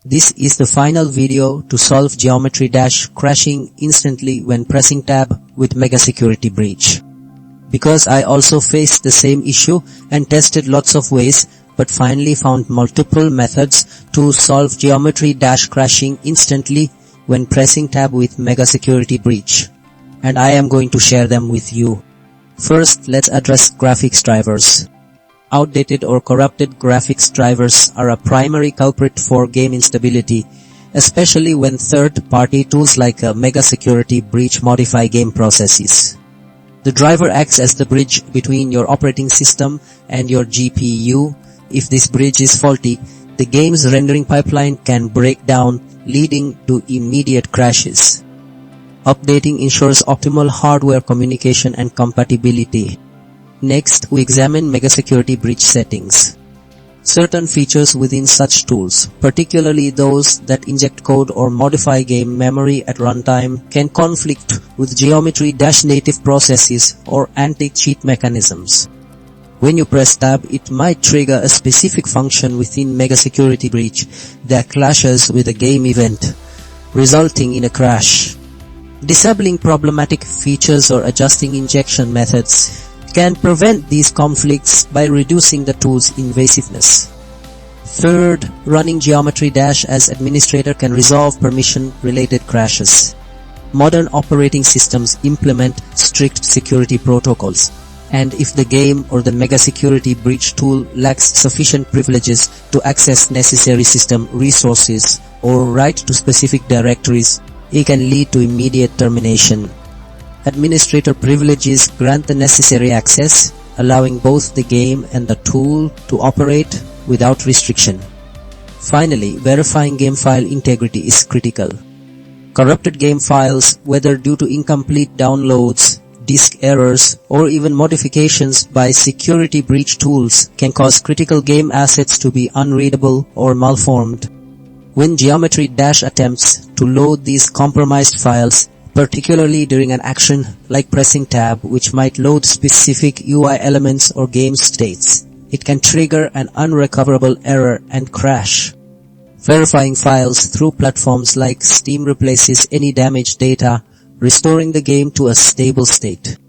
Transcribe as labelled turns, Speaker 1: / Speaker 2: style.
Speaker 1: This is the final video to solve geometry dash crashing instantly when pressing tab with MegaSecurity Breach. Because I also faced the same issue and tested lots of ways, but finally found multiple methods to solve geometry dash crashing instantly when pressing tab with MegaSecurity Breach. And I am going to share them with you. First, let's address graphics drivers. Outdated or corrupted graphics drivers are a primary culprit for game instability, especially when third-party tools like MegaSecurity Breach modify game processes. The driver acts as the bridge between your operating system and your GPU. If this bridge is faulty, the game's rendering pipeline can break down, leading to immediate crashes. Updating ensures optimal hardware communication and compatibility. Next, we examine MegaSecurity Breach settings. Certain features within such tools, particularly those that inject code or modify game memory at runtime, can conflict with geometry-native processes or anti-cheat mechanisms. When you press tab, it might trigger a specific function within MegaSecurity Breach that clashes with a game event, resulting in a crash. Disabling problematic features or adjusting injection methods can prevent these conflicts by reducing the tool's invasiveness. Third, running geometry dash as administrator can resolve permission-related crashes. Modern operating systems implement strict security protocols, and if the game or the MegaSecurity Breach tool lacks sufficient privileges to access necessary system resources or write to specific directories, it can lead to immediate termination. Administrator privileges grant the necessary access, allowing both the game and the tool to operate without restriction. Finally, verifying game file integrity is critical. Corrupted game files, whether due to incomplete downloads, disk errors, or even modifications by security breach tools, can cause critical game assets to be unreadable or malformed. When geometry dash attempts to load these compromised files, particularly during an action like pressing tab, which might load specific UI elements or game states, it can trigger an unrecoverable error and crash. Verifying files through platforms like Steam replaces any damaged data, restoring the game to a stable state.